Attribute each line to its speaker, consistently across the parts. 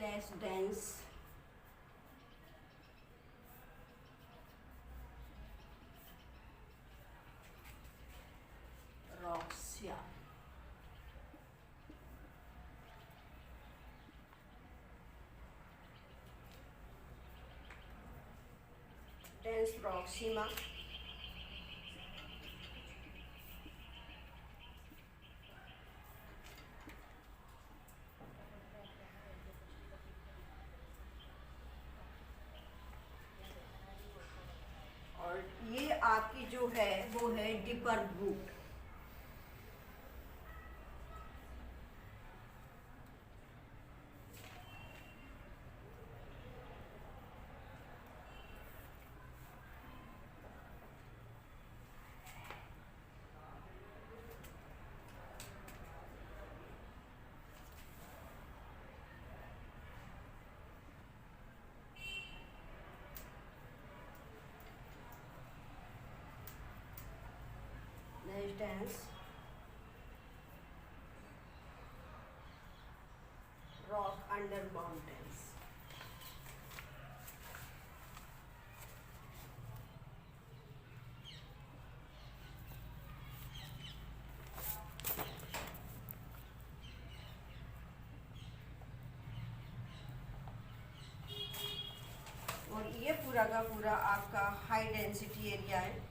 Speaker 1: less dense rocks, yeah. Dense proxima और ये आपकी जो है वो है deeper root. Dense rock under mountains। और ये पूरा का पूरा आपका हाई डेंसिटी एरिया है।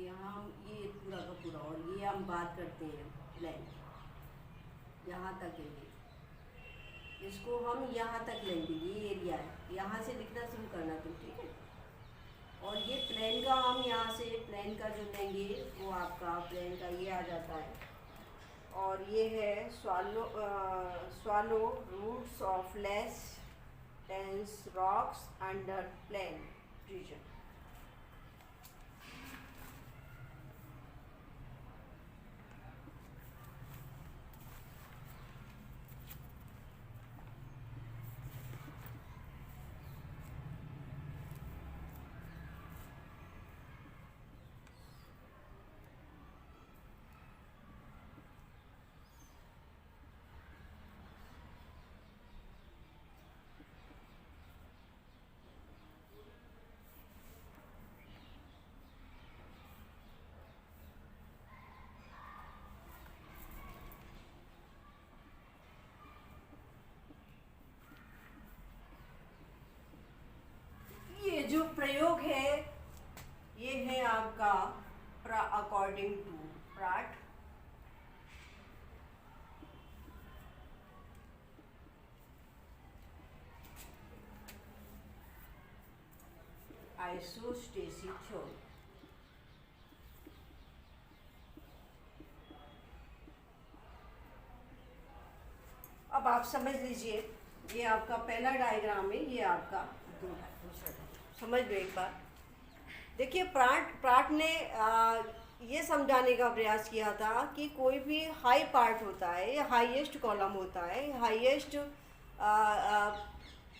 Speaker 1: यहाँ ये पूरा का पूरा, और ये हम बात करते हैं प्लेन, यहाँ तक है ये, इसको हम यहाँ तक लेंगे, ये एरिया है, यहाँ से लिखना शुरू करना तुम, ठीक है। और ये प्लेन का हम यहाँ से प्लेन का जो लेंगे वो आपका प्लेन का ये आ जाता है, और ये है shallow roots of less dense rocks under plain region. जो प्रयोग है ये है आपका according to Pratt. Isostasy theory. अब आप समझ लीजिए, ये आपका पहला डायग्राम है, ये आपका दूसरा डायग्राम। समझ लो एक बार, देखिए प्राट ने ये समझाने का प्रयास किया था कि कोई भी हाई पार्ट होता है या हाईएस्ट कॉलम होता है, हाईएस्ट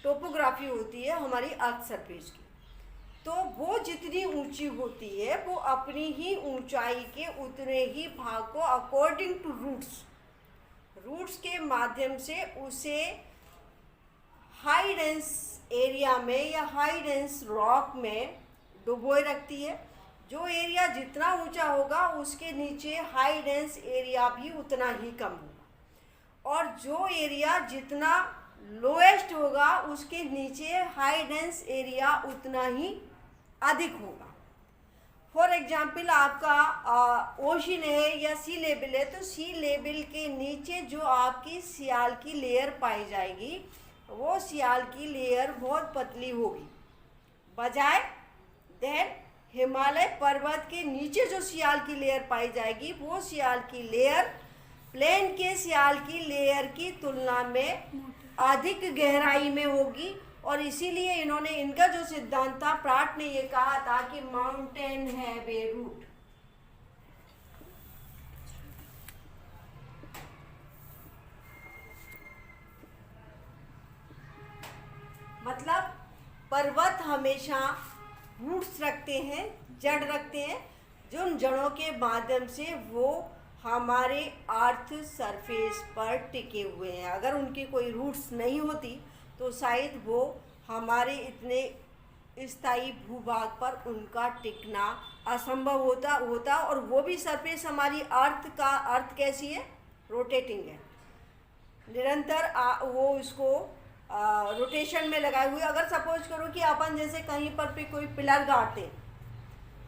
Speaker 1: टोपोग्राफी होती है हमारी अर्थ सरफेस की, तो वो जितनी ऊंची होती है वो अपनी ही ऊंचाई के उतने ही भाग को अकॉर्डिंग टू रूट्स के माध्यम से उसे हाई डेंस एरिया में या हाई डेंस रॉक में डुबोए रखती है। जो एरिया जितना ऊंचा होगा उसके नीचे हाई डेंस एरिया भी उतना ही कम होगा, और जो एरिया जितना लोएस्ट होगा उसके नीचे हाई डेंस एरिया उतना ही अधिक होगा। फॉर एग्जाम्पल आपका ओशन है या सी लेवल है, तो सी लेवल के नीचे जो आपकी सियाल की लेयर पाई जाएगी वो सियाल की लेयर बहुत पतली होगी, बजाय देन हिमालय पर्वत के नीचे जो सियाल की लेयर पाई जाएगी वो सियाल की लेयर प्लेन के सियाल की लेयर की तुलना में अधिक गहराई में होगी। और इसीलिए इन्होंने, इनका जो सिद्धांत था, प्राट ने ये कहा था कि माउंटेन हैव ए रूट। मतलब पर्वत हमेशा रूट्स रखते हैं, जड़ रखते हैं, जो जड़ों के माध्यम से वो हमारे अर्थ सरफेस पर टिके हुए हैं। अगर उनकी कोई रूट्स नहीं होती तो शायद वो हमारे इतने स्थायी भूभाग पर उनका टिकना असंभव होता। और वो भी सरफेस हमारी अर्थ कैसी है, रोटेटिंग है, निरंतर वो उसको रोटेशन में लगाए हुए। अगर सपोज करो कि अपन जैसे कहीं पर भी कोई पिलर गाड़ते,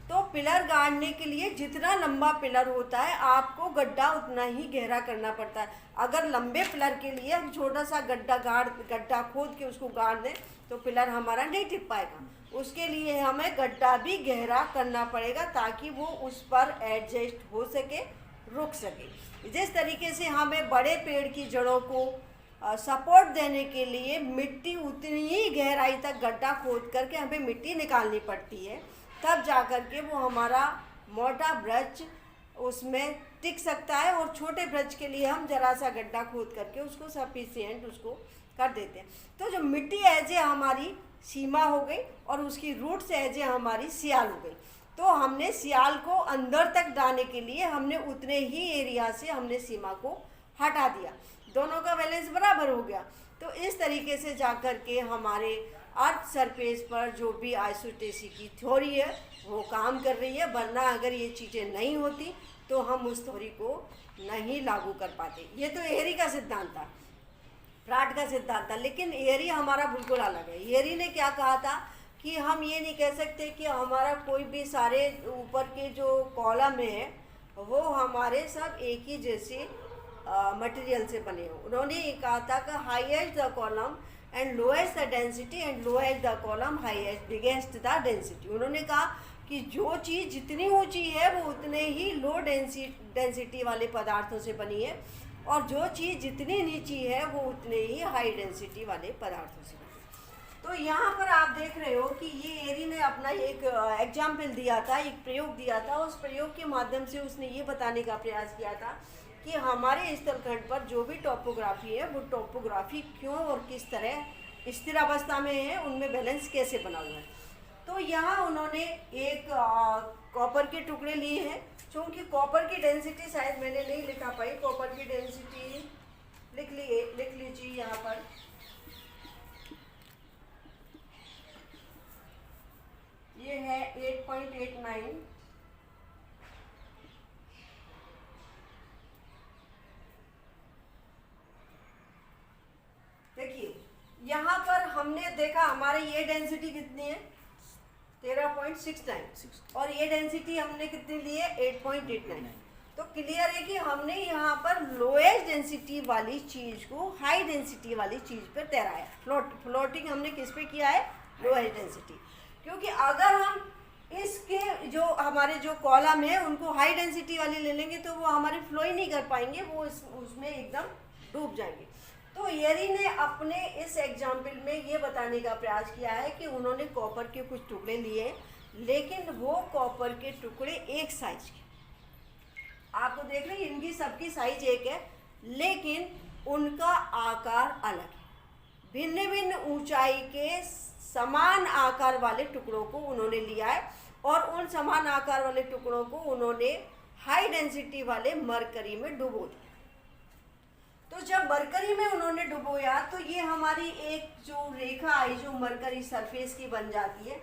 Speaker 1: तो पिलर गाड़ने के लिए जितना लंबा पिलर होता है आपको गड्ढा उतना ही गहरा करना पड़ता है। अगर लंबे पिलर के लिए हम छोटा सा गड्ढा खोद के उसको गाड़ दें तो पिलर हमारा नहीं टिक पाएगा। उसके लिए हमें गड्ढा भी गहरा करना पड़ेगा ताकि वो उस पर एडजस्ट हो सके, रुक सके। जिस तरीके से हमें बड़े पेड़ की जड़ों को सपोर्ट देने के लिए मिट्टी उतनी ही गहराई तक गड्ढा खोद करके हमें मिट्टी निकालनी पड़ती है, तब जा कर के वो हमारा मोटा वृक्ष उसमें टिक सकता है। और छोटे वृक्ष के लिए हम जरा सा गड्ढा खोद करके उसको सफिशिएंट उसको कर देते हैं। तो जो मिट्टी एज ए हमारी सीमा हो गई और उसकी रूट्स एज ए हमारी सियाल हो गई। तो हमने सियाल को अंदर तक डालने के लिए हमने उतने ही एरिया से हमने सीमा को हटा दिया, दोनों का बैलेंस बराबर हो गया। तो इस तरीके से जाकर के हमारे अर्थ सरफेस पर जो भी आइसोटेसी की थ्योरी है वो काम कर रही है, वरना अगर ये चीज़ें नहीं होती तो हम उस थ्योरी को नहीं लागू कर पाते। ये तो एयरी का सिद्धांत था, प्राट का सिद्धांत था, लेकिन एयरी हमारा बिल्कुल अलग है। एयरी ने क्या कहा था कि हम ये नहीं कह सकते कि हमारा कोई भी सारे ऊपर के जो कॉलम है वो हमारे सब एक ही जैसे मटेरियल से बने हो। उन्होंने ये कहा था कि highest the column and lowest the density and lowest the column highest biggest the density. उन्होंने कहा कि जो चीज़ जितनी ऊंची है वो उतने ही लो डेंसिटी वाले पदार्थों से बनी है, और जो चीज़ जितनी नीची है वो उतने ही हाई डेंसिटी वाले पदार्थों से बनी है। तो यहाँ पर आप देख रहे हो कि ये एरी ने अपना एक एग्जाम्पल दिया था, एक प्रयोग दिया था। उस प्रयोग के माध्यम से उसने ये बताने का प्रयास किया था कि हमारे स्थलखंड पर जो भी टोपोग्राफी है वो टोपोग्राफी क्यों और किस तरह स्थिर अवस्था में है, उनमें बैलेंस कैसे बना हुआ है। तो यहाँ उन्होंने एक कॉपर के टुकड़े लिए हैं। चूँकि कॉपर की डेंसिटी शायद मैंने नहीं लिखा पाई, कॉपर की डेंसिटी लिख लीजिए यहाँ पर। ये है 8.89। देखिए यहाँ पर हमने देखा हमारी ये डेंसिटी कितनी है 13.69 और ये डेंसिटी हमने कितनी ली है 8.89। तो क्लियर है कि हमने यहाँ पर लोएस्ट डेंसिटी वाली चीज़ को हाई डेंसिटी वाली चीज़ पर तैराया। फ्लोटिंग हमने किस पे किया है, लोएस्ट डेंसिटी। क्योंकि अगर हम इसके जो हमारे जो कॉलम है उनको हाई डेंसिटी वाली ले लेंगे तो वो हमारे फ्लो ही नहीं कर पाएंगे, वो उसमें एकदम डूब जाएंगे। तो एरी ने अपने इस एग्जाम्पल में ये बताने का प्रयास किया है कि उन्होंने कॉपर के कुछ टुकड़े लिए, लेकिन वो कॉपर के टुकड़े एक साइज के, आपको देख रहे हैं इनकी सबकी साइज एक है, लेकिन उनका आकार अलग है। भिन्न भिन्न ऊंचाई के समान आकार वाले टुकड़ों को उन्होंने लिया है और उन समान आकार वाले टुकड़ों को उन्होंने हाई डेंसिटी वाले मरकरी में डुबो दिया। तो जब मरकरी में उन्होंने डुबोया तो ये हमारी एक जो रेखा आई जो मरकरी सरफेस की बन जाती है।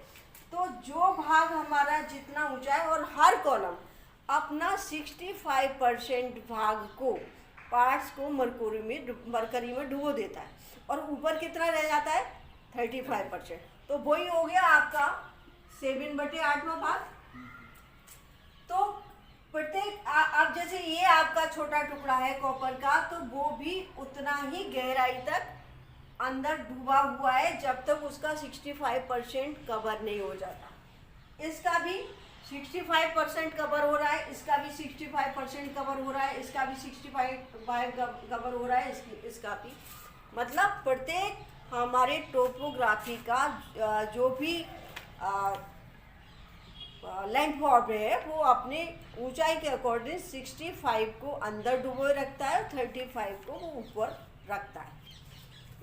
Speaker 1: तो जो भाग हमारा जितना ऊंचा है और हर कॉलम अपना 65% भाग को पार्ट्स को मरकरी में डुबो देता है, और ऊपर कितना रह जाता है 35%। तो वही हो गया आपका 7/8वां भाग। तो प्रत्येक अब जैसे ये आपका छोटा टुकड़ा है कॉपर का, तो वो भी उतना ही गहराई तक अंदर डूबा हुआ है जब तक उसका 65% कवर नहीं हो जाता। इसका भी 65% कवर हो रहा है, इसका भी 65% कवर हो रहा है, इसका भी 65 कवर हो रहा है, इसका भी। मतलब प्रत्येक हमारे टोपोग्राफी का जो भी लैंड फॉर्म है वो अपने ऊंचाई के अकॉर्डिंग 65 को अंदर डुबोए रखता है और 35 को वो ऊपर रखता है।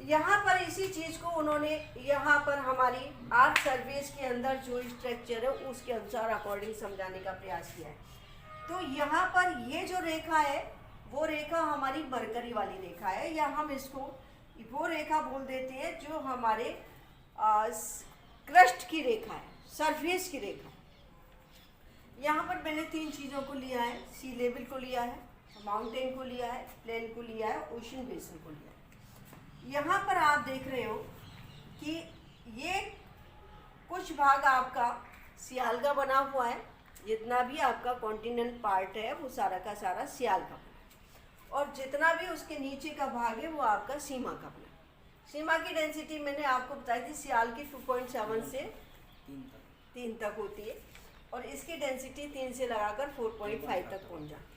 Speaker 1: यहाँ पर इसी चीज़ को उन्होंने यहाँ पर हमारी आर्क सर्फेस के अंदर जो स्ट्रक्चर है उसके अनुसार अकॉर्डिंग समझाने का प्रयास किया है। तो यहाँ पर ये जो रेखा है वो रेखा हमारी मरकरी वाली रेखा है, या हम इसको वो रेखा बोल देते हैं जो हमारे क्रस्ट की रेखा है, सरफेस की रेखा। यहाँ पर मैंने 3 चीज़ों को लिया है, सी लेवल को लिया है, माउंटेन को लिया है, प्लेन को लिया है, ओशन बेसिन को लिया है। यहाँ पर आप देख रहे हो कि ये कुछ भाग आपका सियाल का बना हुआ है, जितना भी आपका कॉन्टिनेंट पार्ट है वो सारा का सारा सियाल का बना है, और जितना भी उसके नीचे का भाग है वो आपका सीमा का बना है। सीमा की डेंसिटी मैंने आपको बताई थी, सियाल की 2.7 से 3 तक होती है, और इसकी डेंसिटी 3 से लगाकर 4.5 तक पहुँच जाती है।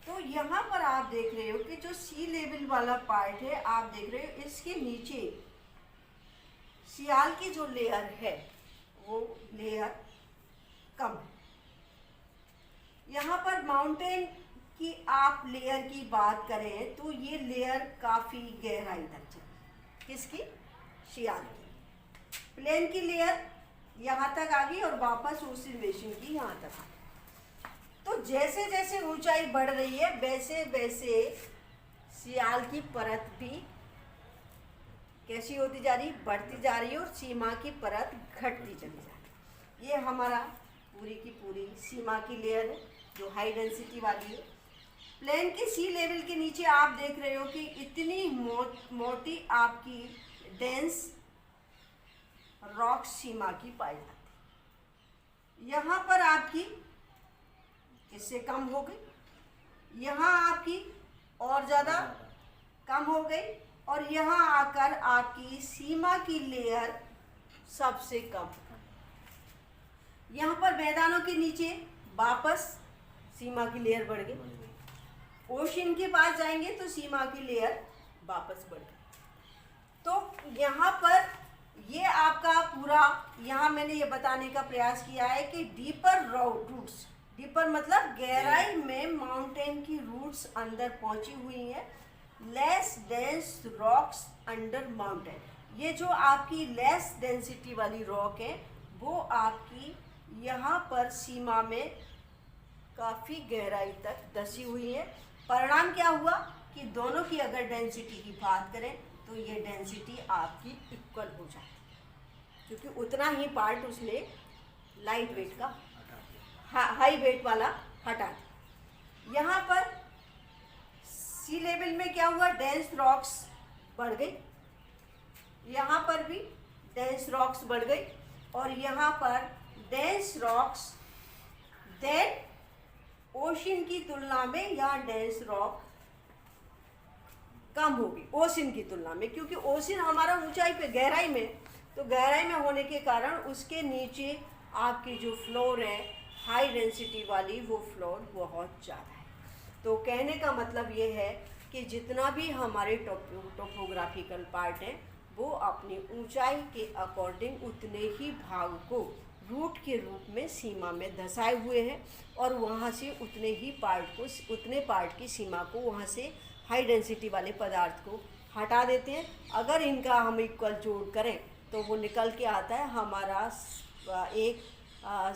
Speaker 1: तो यहाँ पर आप देख रहे हो कि जो सी लेवल वाला पार्ट है, आप देख रहे हो इसके नीचे सियाल की जो लेयर है वो लेयर कम है। यहाँ पर माउंटेन की आप लेयर की बात करें तो ये लेयर काफ़ी गहराई तक चली, किसकी? सियाल की। प्लेन की लेयर यहाँ तक आ गई और वापस ओशन बेसिन की यहाँ तक आ गई। तो जैसे जैसे ऊंचाई बढ़ रही है वैसे वैसे सियाल की परत भी कैसी होती जा रही, बढ़ती जा रही है, और सीमा की परत घटती चली जा रही है। ये हमारा पूरी की पूरी सीमा की लेयर है जो हाई डेंसिटी वाली है। प्लेन की सी लेवल के नीचे आप देख रहे हो कि इतनी मोटी आपकी डेंस रॉक सीमा की पाई जाती है। यहाँ पर आपकी इससे कम हो गई, यहाँ आपकी और ज़्यादा कम हो गई, और यहाँ आकर आपकी सीमा की लेयर सबसे कम। यहाँ पर मैदानों के नीचे वापस सीमा की लेयर बढ़ गई, ओशन के पास जाएंगे तो सीमा की लेयर वापस बढ़ गई। तो यहाँ पर ये आपका पूरा, यहाँ मैंने ये बताने का प्रयास किया है कि डीपर रूट्स, डीपर मतलब गहराई में माउंटेन की रूट्स अंदर पहुंची हुई हैं, less dense rocks under mountain. ये जो आपकी लेस डेंसिटी वाली रॉक है वो आपकी यहाँ पर सीमा में काफ़ी गहराई तक धसी हुई है। परिणाम क्या हुआ कि दोनों की अगर डेंसिटी की बात करें तो ये डेंसिटी आपकी इक्वल हो जाती है, क्योंकि उतना ही पार्ट उसने लाइट वेट का हाई वेट वाला हटा दिया। यहाँ पर सी लेवल में क्या हुआ, डेंस रॉक्स बढ़ गई, यहाँ पर भी डेंस रॉक्स बढ़ गई, और यहाँ पर डेंस रॉक्स देन ओशन की तुलना में यहाँ डेंस रॉक कम होगी ओशन की तुलना में, क्योंकि ओशन हमारा ऊंचाई पे गहराई में, तो गहराई में होने के कारण उसके नीचे आपकी जो फ्लोर है हाई डेंसिटी वाली, वो फ्लोर बहुत ज़्यादा है। तो कहने का मतलब ये है कि जितना भी हमारे टोपोग्राफिकल पार्ट हैं वो अपनी ऊंचाई के अकॉर्डिंग उतने ही भाग को रूट के रूप में सीमा में धसाए हुए हैं, और वहाँ से उतने पार्ट की सीमा को वहाँ से हाई डेंसिटी वाले पदार्थ को हटा देते हैं। अगर इनका हम इक्वल जोड़ करें तो वो निकल के आता है हमारा एक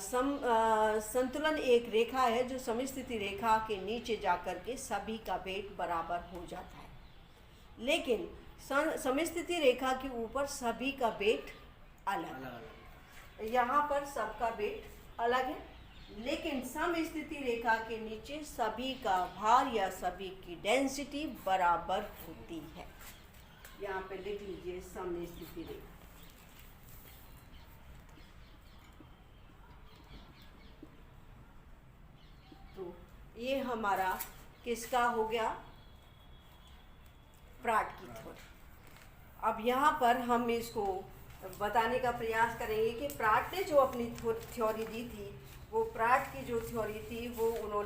Speaker 1: संतुलन, एक रेखा है जो समस्थिति रेखा के नीचे जाकर के सभी का वेट बराबर हो जाता है। लेकिन समस्थिति रेखा के ऊपर सभी का वेट अलग, यहाँ पर सबका वेट अलग है, लेकिन समस्थिति रेखा के नीचे सभी का भार या सभी की डेंसिटी बराबर होती है। यहाँ पे लिख लीजिए समस्थिति रेखा। तो ये हमारा किसका हो गया, प्राट की थ्योरी। अब यहाँ पर हम इसको बताने का प्रयास करेंगे कि प्राट ने जो अपनी थ्योरी दी थी, वो प्राट की जो थ्योरी थी वो उन्होंने